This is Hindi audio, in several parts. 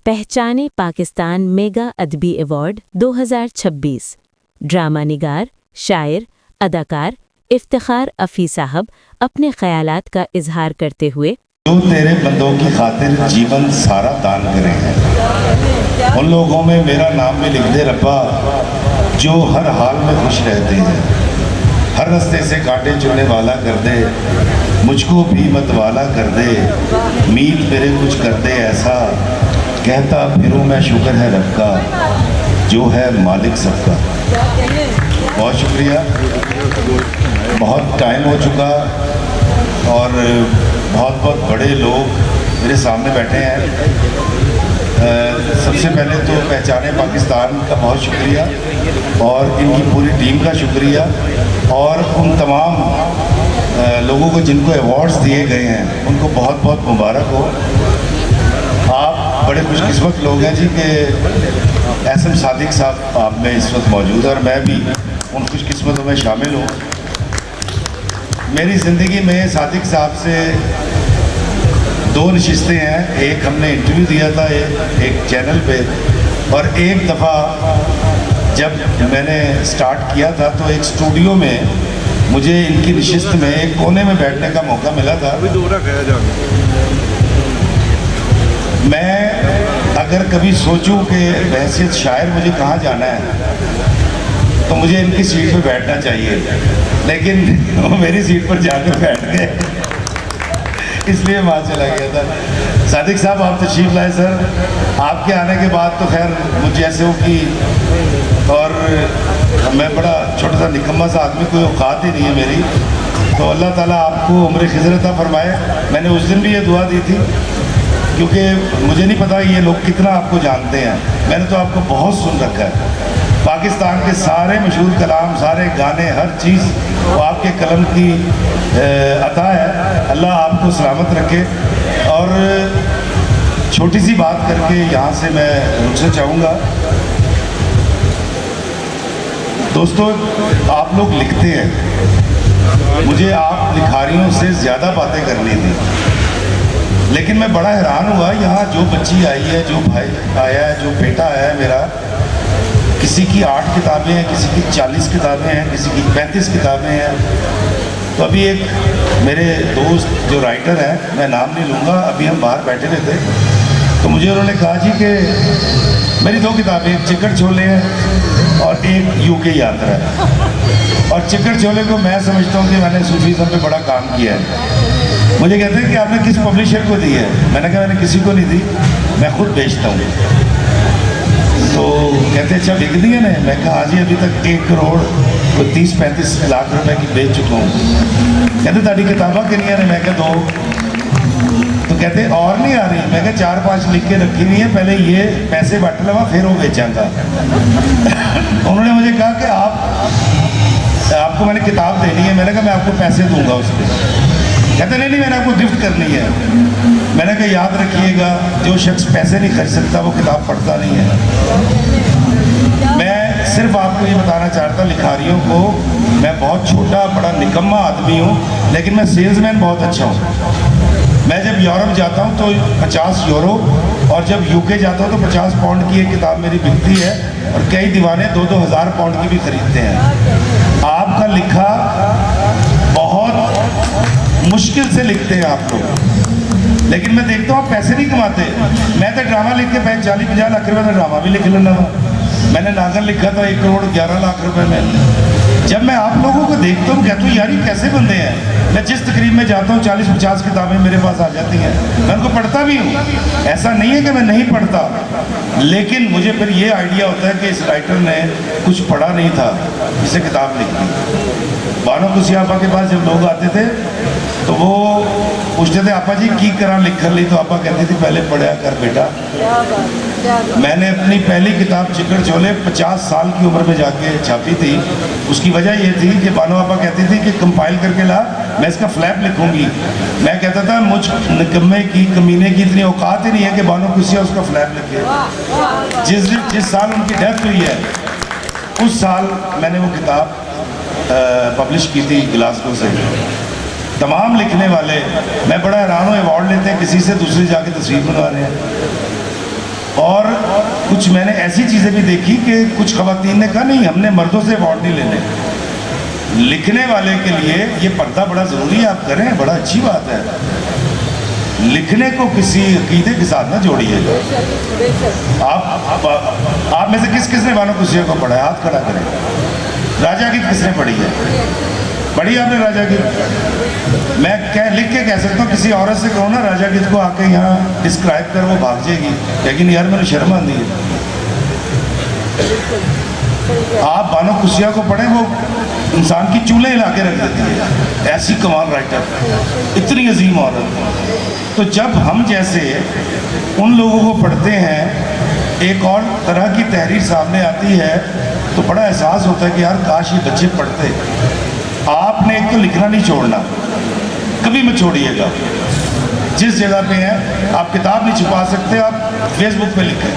पहचाने पाकिस्तान मेगा अदबी अवार्ड 2026। ड्रामा निगार, शायर, अदाकार इफ्तिखार अफी साहब अपने ख्यालात का इजहार करते हुए जो तेरे बंदों की खातिर जीवन सारा दान करे हैं, उन लोगों में मेरा नाम भी लिख दे रब्बा, जो हर हाल में खुश रहते हैं। हर रास्ते से कांटे चुनने वाला कर दे, मुझको भी मत वाला कर दे। मीत मेरे कुछ कर दे ऐसा, कहता फिरूं मैं शुक्र है रब का, जो है मालिक सबका। बहुत शुक्रिया। बहुत टाइम हो चुका और बहुत बहुत बड़े लोग मेरे सामने बैठे हैं। सबसे पहले तो पहचाने पाकिस्तान का बहुत शुक्रिया और इनकी पूरी टीम का शुक्रिया, और उन तमाम लोगों को जिनको अवार्ड्स दिए गए हैं उनको बहुत बहुत मुबारक हो। आप बड़े खुशकिस्मत लोग हैं जी कि एसएम सादिक साहब आप में इस वक्त मौजूद है और मैं भी उन खुशकिस्मतों में शामिल हूँ। मेरी ज़िंदगी में सादिक साहब से दो नशिस्तें हैं, एक हमने इंटरव्यू दिया था एक चैनल पे, और एक दफ़ा जब मैंने स्टार्ट किया था तो एक स्टूडियो में मुझे इनकी नशिस्त में एक कोने में बैठने का मौका मिला था। मैं अगर कभी सोचूं कि बहैसियत शायर मुझे कहाँ जाना है तो मुझे इनकी सीट पे बैठना चाहिए, लेकिन वो मेरी सीट पर जाकर बैठ गए, इसलिए वहाँ चला गया था। सादिक साहब आप तशरीफ लाए सर। आपके आने के बाद तो खैर मुझे ऐसे हो कि, और मैं बड़ा छोटा सा निकम्मा सा आदमी, कोई औकात ही नहीं है मेरी, तो अल्लाह ताला आपको उम्र खिज़र अता फरमाए। मैंने उस दिन भी ये दुआ दी थी, क्योंकि मुझे नहीं पता ये लोग कितना आपको जानते हैं, मैंने तो आपको बहुत सुन रखा है। पाकिस्तान के सारे मशहूर कलाम, सारे गाने, हर चीज़ वो आपके कलम की अता है। अल्लाह आपको सलामत रखे। और छोटी सी बात करके यहाँ से मैं रुखसत चाहूँगा। दोस्तों, आप लोग लिखते हैं, मुझे आप लिखारियों से ज़्यादा बातें करनी थी, लेकिन मैं बड़ा हैरान हुआ। यहाँ जो बच्ची आई है, जो भाई आया है, जो बेटा आया है मेरा, किसी की 8 किताबें हैं, किसी की 40 किताबें हैं, किसी की 35 किताबें हैं। तो अभी एक मेरे दोस्त जो राइटर हैं, मैं नाम नहीं लूँगा, अभी हम बाहर बैठे हुए थे, तो मुझे उन्होंने कहा जी कि मेरी 2 किताबें, एक चिकन छोले हैं और एक यूके यात्रा है। और चिकन छोले को मैं समझता हूँ कि मैंने सूफीज़्म पे बड़ा काम किया है। मुझे कहते हैं कि आपने किस पब्लिशर को दी है? मैंने कहा मैंने किसी को नहीं दी, मैं खुद बेचता हूँ। तो कहते अच्छा बिक दी है ना? मैं कहा हाँ जी, अभी तक 1 करोड़ 30-35 लाख रुपए की बेच चुका हूँ। कहते ताड़ी किताबा कितनी ने? मैं कहा 2। तो कहते और नहीं आ रही? मैं कहा 4-5 लिख के रखी हुई है, पहले ये पैसे बट लवा फिर वो बेचांगा। उन्होंने मुझे कहा कि आपको मैंने किताब देनी है। मैंने कहा मैं आपको पैसे दूंगा उस पर। कहते नहीं मैंने आपको गिफ्ट करनी है। मैंने कहा याद रखिएगा, जो शख्स पैसे नहीं खर्च सकता वो किताब पढ़ता नहीं है। मैं सिर्फ आपको ये बताना चाहता लिखारियों को, मैं बहुत छोटा बड़ा निकम्मा आदमी हूँ, लेकिन मैं सेल्समैन बहुत अच्छा हूँ। मैं जब यूरोप जाता हूँ तो 50 यूरो, और जब यूके जाता हूँ तो 50 पाउंड की एक किताब मेरी बिकती है, और कई दीवाने 2-2 हज़ार पाउंड की भी खरीदते हैं। आपका लिखा बहुत मुश्किल से लिखते हैं आप लोग, लेकिन मैं देखता हूँ आप पैसे नहीं कमाते। मैं तो ड्रामा लिख के 40-50 लाख रुपए का ड्रामा भी लिख लेना था। मैंने नागन लिखा था 1 करोड़ 11 लाख रुपए में। जब मैं आप लोगों को देखता हूँ कहता हूँ यार ये कैसे बंदे हैं। मैं जिस तकरीब में जाता हूँ 40-50 किताबें मेरे पास आ जाती हैं, मैं उनको पढ़ता भी हूँ, ऐसा नहीं है कि मैं नहीं पढ़ता, लेकिन मुझे फिर ये आइडिया होता है कि इस राइटर ने कुछ पढ़ा नहीं था, इसे किताब लिखी। बानो कुसियापा के पास जब लोग आते थे तो वो पूछते थे आपा जी की करा लिखन ली, तो आपा कहती थी पहले पढ़ा कर बेटा। मैंने अपनी पहली किताब चिकन छोले 50 साल की उम्र में जाके छापी थी। उसकी वजह ये थी कि बानो आपा कहती थी कि कंपाइल करके ला, मैं इसका फ्लैप लिखूंगी। मैं कहता था मुझ निकम्मे की कमीने की इतनी औकात ही नहीं है कि बानो कुसिया उसका फ्लैप लिखे। जिस साल उनकी डेथ हुई है उस साल मैंने वो किताब पब्लिश की थी ग्लासगो से। तमाम लिखने वाले, मैं बड़ा हैरान हूँ, अवार्ड लेते हैं किसी से, दूसरे जाके तस्वीर बनवा रहे हैं। और कुछ मैंने ऐसी चीज़ें भी देखी कि कुछ खवातीन ने कहा नहीं हमने मर्दों से अवार्ड नहीं लेने। लिखने वाले के लिए ये पर्दा बड़ा ज़रूरी है, आप करें, बड़ा अच्छी बात है। लिखने को किसी अकीदे के साथ ना जोड़िएगा। आप में से किसने बानो कुसिया को पढ़ा है? हाथ खड़ा करें। राजा गीत किसने पढ़ी है? पढ़ी आपने राजा गीत? मैं लिख के कह सकता हूँ, किसी औरत से कहूँ ना राजा गीत को आके यहाँ डिस्क्राइब कर, वो भाग जाएगी, लेकिन यार मैंने शर्म आती है। आप बानो कुसिया को पढ़ें, वो इंसान की चूल्हे हिला के रख देती है, ऐसी कमाल राइटर, इतनी अजीम औरत। तो जब हम जैसे उन लोगों को पढ़ते हैं, एक और तरह की तहरीर सामने आती है, तो बड़ा एहसास होता है कि यार काश ये बच्चे पढ़ते। आपने एक तो लिखना नहीं छोड़ना, कभी मत छोड़िएगा। जिस जगह पे हैं आप किताब नहीं छुपा सकते, आप फेसबुक पे लिखें,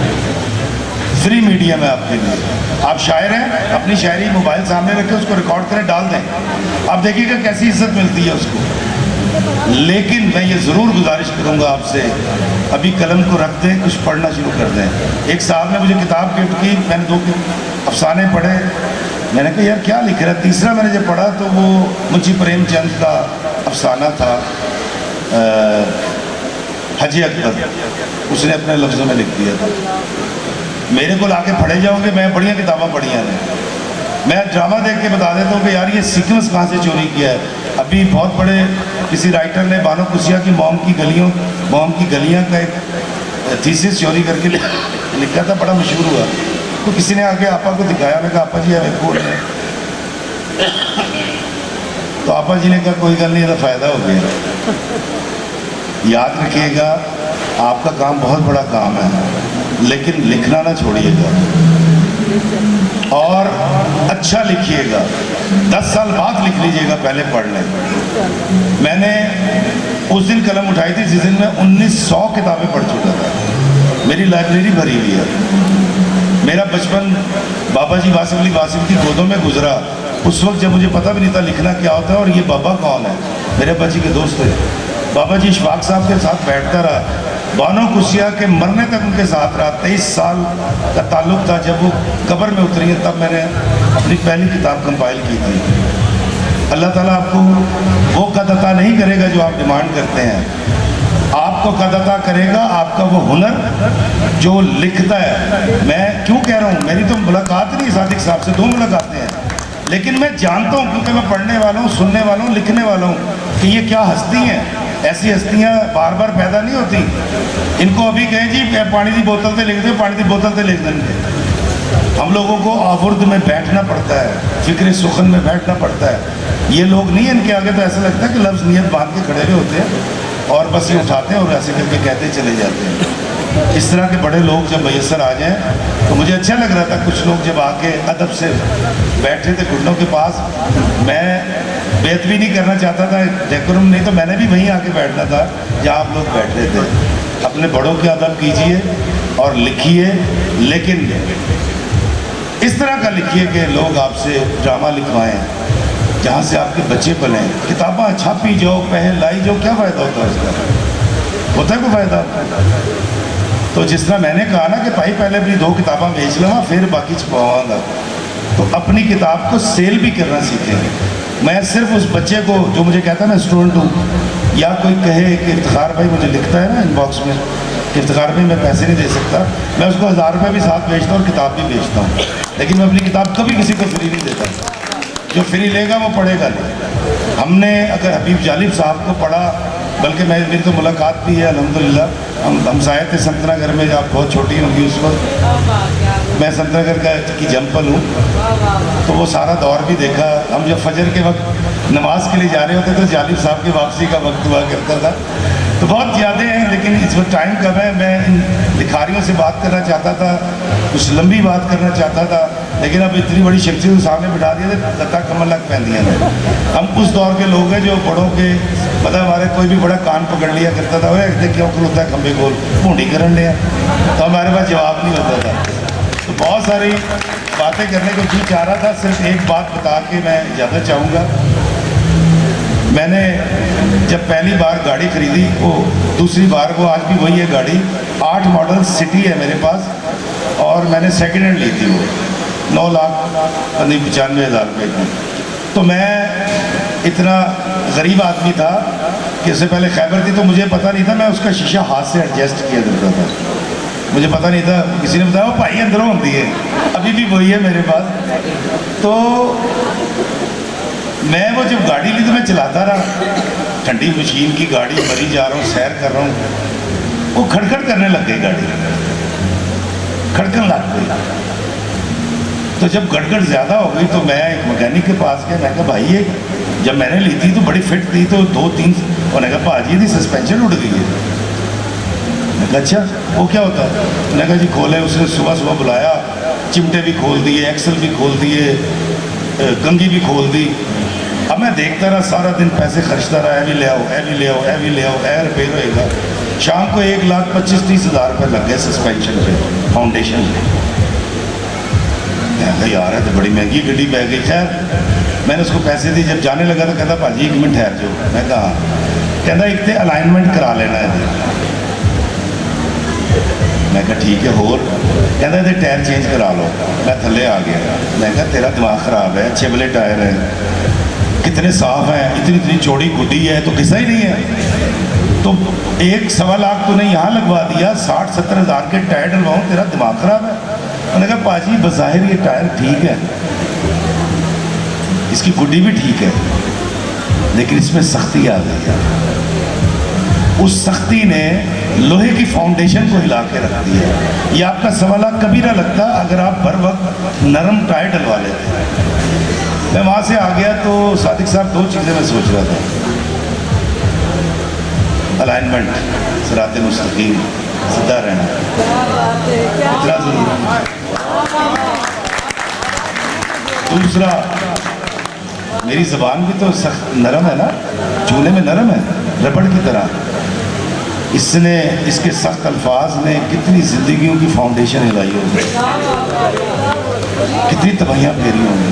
फ्री मीडिया में आपके लिए। आप शायर हैं, अपनी शायरी मोबाइल सामने रखें, उसको रिकॉर्ड करें, डाल दें, आप देखिएगा कैसी इज्जत मिलती है उसको। लेकिन मैं ये ज़रूर गुजारिश करूँगा आपसे, अभी कलम को रख दें, कुछ पढ़ना शुरू कर दें। एक साहब ने मुझे किताब गिफ्ट की, मैंने 2 अफसाने पढ़े, मैंने कहा यार क्या लिख रहा है। तीसरा मैंने जब पढ़ा तो वो मुंशी प्रेमचंद का अफसाना था, हजी अकबर, उसने अपने लफ्ज़ों में लिख दिया था। मेरे को लाके पढ़े जाओगे, मैं बढ़िया किताबें पढ़ी हैं, मैं ड्रामा देख के बता देता हूँ कि यार ये सीक्वेंस कहाँ से चोरी किया है। अभी बहुत बड़े किसी राइटर ने बानो कुसिया की मॉम की गलियाँ का एक थीसिस चोरी करके लिखा था, बड़ा मशहूर हुआ। तो किसी ने आके आपा को दिखाया, मैं कहा आपा जी है कौन है? तो आपा जी ने कहा कोई गल नहीं, तो फ़ायदा हो गया। याद रखिएगा, आपका काम बहुत बड़ा काम है, लेकिन लिखना ना छोड़िएगा और अच्छा लिखिएगा। 10 साल बाद लिख लीजिएगा, पहले पढ़ लें। मैंने उस दिन कलम उठाई थी जिस दिन मैं 1900 किताबें पढ़ चुका था, मेरी लाइब्रेरी भरी हुई है। मेरा बचपन बाबा जी वासिफ अली वासिफ की गोदों में गुजरा, उस वक्त जब मुझे पता भी नहीं था लिखना क्या होता है। और ये बाबा कौन है? मेरे अब्बा जी के दोस्त थे। बाबा जी इशफाक साहब के साथ बैठता रहा, बानो कुसिया के मरने तक उनके साथ रहा। 23 साल का ताल्लुक़ था। जब वो कब्र में उतरी हैं तब मैंने अपनी पहली किताब कंपाइल की थी। अल्लाह ताला आपको वो कदता नहीं करेगा जो आप डिमांड करते हैं, आपको कदता करेगा आपका वो हुनर जो लिखता है। मैं क्यों कह रहा हूँ, मेरी तो मुलाकात नहीं सादिक साहब से, 2 मुलाकातें हैं, लेकिन मैं जानता हूँ क्योंकि मैं पढ़ने वाला हूँ, सुनने वाला हूँ, लिखने वाला हूँ कि ये क्या हस्ती हैं। ऐसी हस्तियाँ बार बार पैदा नहीं होती। इनको अभी कहें जी पानी की बोतल से लिख दो, पानी की बोतल से लिख देंगे। हम लोगों को आवर्द में बैठना पड़ता है, फिक्र सुखन में बैठना पड़ता है। ये लोग नहीं, इनके आगे तो ऐसा लगता है कि लफ्ज़ नियत बांध के खड़े हुए होते हैं और बस ये उठाते हैं और ऐसे करके कहते चले जाते हैं। इस तरह के बड़े लोग जब मैसर आ जाएं तो मुझे अच्छा लग रहा था। कुछ लोग जब आके अदब से बैठे थे घुटनों के पास, मैं बेदबी नहीं करना चाहता था, डेकोरम नहीं, तो मैंने भी वहीं आके बैठना था जहाँ आप लोग बैठ रहे थे। अपने बड़ों के अदब कीजिए और लिखिए, लेकिन इस तरह का लिखिए कि लोग आपसे ड्रामा लिखवाएं, जहाँ से आपके बच्चे पलें। किताबें छापी जाओ, पहल लाई जाओ, क्या फ़ायदा होता है उसका? होता है कोई फ़ायदा? तो जिस तरह मैंने कहा ना कि भाई पहले अपनी 2 किताबें बेच लूँगा फिर बाकी छुपाऊँगा, तो अपनी किताब को सेल भी करना सीखें। मैं सिर्फ उस बच्चे को जो मुझे कहता है ना स्टूडेंट हूँ, या कोई कहे कि इफ्तिखार भाई मुझे लिखता है ना इनबॉक्स में कि इफ्तिखार भाई मैं पैसे नहीं दे सकता, मैं उसको 1000 रुपये भी साथ बेचता हूँ और किताब भी बेचता हूँ, लेकिन मैं अपनी किताब कभी किसी को फ्री नहीं देता। जो फ्री लेगा वो पढ़ेगा नहीं। हमने अगर हबीब जालिब साहब को पढ़ा, बल्कि मेरी तो मुलाकात भी है अल्हम्दुलिल्लाह। हम साए थे संतनागर में, जब आप बहुत छोटी होंगी उस वक्त। मैं संतनागर की जंपल हूँ, तो वो सारा दौर भी देखा। हम जब फजर के वक्त नमाज के लिए जा रहे होते तो जालिब साहब की वापसी का वक्त हुआ करता था। तो बहुत ज़्यादा हैं, लेकिन इस वक्त टाइम कम है। मैं इन लिखारियों से बात करना चाहता था, कुछ लंबी बात करना चाहता था, लेकिन अब इतनी बड़ी शख्सियत सामने बिठा दिया थे, लता कमल लग पैंदियाँ ने। हम उस दौर के लोग हैं जो बड़ों के मतलब हमारे कोई भी बड़ा कान पकड़ लिया करता था, वह क्यों खलोता है खंबे गोल भूडी करन लिया, तो हमारे पास जवाब नहीं होता था। तो बहुत सारी बातें करने को जी चाह रहा था। सिर्फ एक बात बता के मैं इजाज़त चाहूँगा। मैंने जब पहली बार गाड़ी खरीदी, वो दूसरी बार, वो आज भी वही है गाड़ी, 8 मॉडल सिटी है मेरे पास, और मैंने सेकेंड हैंड ली थी वो 9,95,000 रुपये की। तो मैं इतना गरीब आदमी था कि उससे पहले खैबर थी, तो मुझे पता नहीं था, मैं उसका शीशा हाथ से एडजस्ट किया करता था, मुझे पता नहीं था। किसी ने बताया वो भाई अंदरों होती है, अभी भी वही है मेरे पास। तो मैं वो जब गाड़ी ली तो मैं चलाता रहा, ठंडी मशीन की गाड़ी, मरी जा रहा हूँ, सैर कर रहा हूँ, वो खड़खड़ करने लग गई गाड़ी, खड़कन लग गई। तो जब गड़गड़ ज़्यादा हो गई तो मैं एक मैकेनिक के पास गया, मैं कहा भाई ये जब मैंने ली थी तो बड़ी फिट थी, तो 2-3, उन्होंने कहा भाजी थी सस्पेंशन उड़ गई है। मैं कहा अच्छा वो क्या होता है? मैंने कहा जी खोले, उसने सुबह सुबह बुलाया, चिमटे भी खोल दिए, एक्सल भी खोल दिए, कंघी भी खोल दी। अब मैं देखता रहा सारा दिन, पैसे खर्चता रहा, ए भी ले आओ, ए भी ले आओ, ए भी ले आओ, ए रिपेयर होएगा। शाम को 1,25,30,000 रुपये लग गए सस्पेंशन पे, फाउंडेशन पे। मैं यार है तो बड़ी महंगी गड्डी बह गई। खैर मैंने उसको पैसे दिए, जब जाने लगा तो कहता भाजी 1 मिनट ठहर जाओ। मैं कहा, कहता एक तो अलाइनमेंट करा लेना है। मैं कहा ठीक है, होर? कहता ये टायर चेंज करा लो। मैं थल्ले आ गया, मैं कहा तेरा दिमाग ख़राब है, अच्छे वाले टायर हैं, कितने साफ़ हैं, इतनी इतनी चौड़ी गुड्डी है, तो किसा ही नहीं है। तो 1-1.25 लाख तूने यहाँ लगवा दिया, 60-70 हज़ार के टायर डलवाऊँ, तेरा दिमाग ख़राब है। मैंने कहा पाजी बज़ाहिर ये टायर ठीक है, इसकी गुड्डी भी ठीक है, लेकिन इसमें सख्ती आ गई है। उस सख्ती ने लोहे की फाउंडेशन को हिला के रख दिया। ये आपका 1.25 लाख कभी ना लगता अगर आप बर वक्त नरम टायर डलवा लेते। मैं वहाँ से आ गया तो सादिक साहब 2 चीज़ें मैं सोच रहा था, अलाइनमेंट, सिरात मुस्तकीम, सीधा रहना, इतना जरूरी। दूसरा, मेरी ज़बान भी तो सख्त नरम है ना, चूल्हे में नरम है, रबड़ की तरह। इसने, इसके सख्त अल्फाज ने कितनी ज़िंदगियों की फाउंडेशन हिलाई होगी, कितनी तबाहियाँ फेरी होंगी।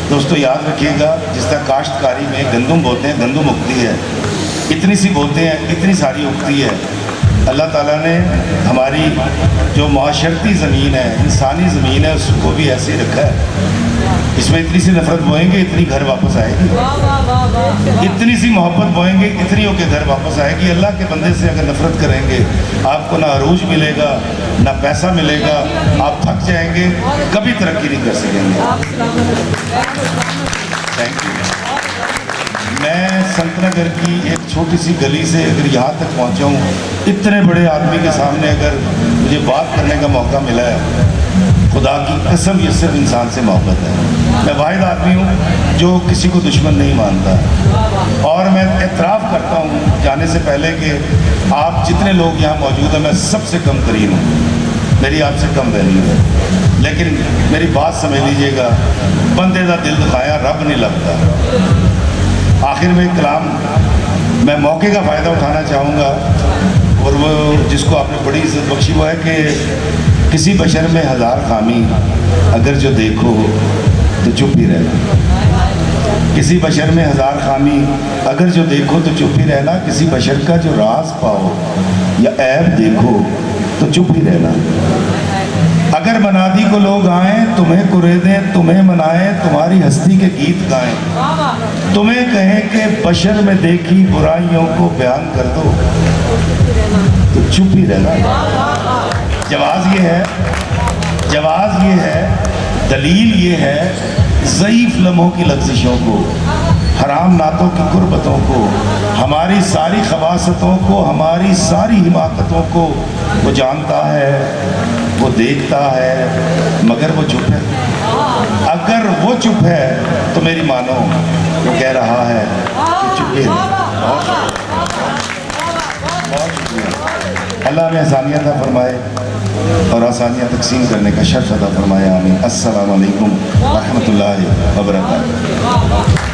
दोस्तों याद रखिएगा, जिस तरह काश्तकारी में गंदम बोते हैं, गंदम उगती है, इतनी सी बोते हैं, इतनी सारी उगती है। अल्लाह ताला ने हमारी जो माशरती ज़मीन है, इंसानी ज़मीन है, उसको भी ऐसे ही रखा है। इसमें इतनी सी नफ़रत बोएंगे, इतनी घर वापस आएगी, इतनी सी मोहब्बत बोएंगे, इतनी हो के घर वापस आएगी। अल्लाह के बंदे से अगर नफ़रत करेंगे, आपको ना अरूज मिलेगा, ना पैसा मिलेगा, आप थक जाएंगे, कभी तरक्की नहीं कर सकेंगे। Thank you. मैं संतनगर की एक छोटी सी गली से अगर यहाँ तक पहुँचा हूँ, इतने बड़े आदमी के सामने अगर मुझे बात करने का मौका मिला है, खुदा की कसम ये सिर्फ इंसान से मोहब्बत है। मैं वाहिद आदमी हूँ जो किसी को दुश्मन नहीं मानता, और मैं एतराफ़ करता हूँ जाने से पहले कि आप जितने लोग यहाँ मौजूद हैं, मैं सबसे कम तरीन हूँ, मेरी आपसे कम वैल्यू है। लेकिन मेरी बात समझ लीजिएगा, बंदे का दिल दुखाया रब नहीं लगता। आखिर में कलाम, मैं मौके का फ़ायदा उठाना चाहूँगा, और वो जिसको आपने बड़ी इज्जत बख्शी वो है कि किसी बशर में 1000 खामी, अगर जो देखो तो चुप ही रहना। किसी बशर में 1000 खामी, अगर जो देखो तो चुप ही रहना। किसी बशर का जो राज पाओ या ऐब देखो तो चुप ही रहना। अगर मनादी को लोग आएँ, तुम्हें कुरेदें, तुम्हें मनाएं, तुम्हारी हस्ती के गीत गाएं, तुम्हें कहें कि बशर में देखी बुराइयों को बयान कर दो तो चुप ही रहना। जवाब ये है, जवाब ये है, दलील ये है, ज़ईफ़ लम्हों की लग़ज़िशों को, हराम नातों की कुर्बतों को, हमारी सारी खवासतों को, हमारी सारी हिमाकतों को वो जानता है, वो देखता है, मगर वो चुप है। अगर वो चुप है तो मेरी मानो वो कह रहा है कि चुप ही रहे। बहुत शुक्रिया। अल्लाह में आसानियाँ अता फरमाए और आसानियाँ तकसीम करने का शर्फ अता फरमाए। आमीन। अस्सलामु अलैकुम व रहमतुल्लाहि व बरकातहू।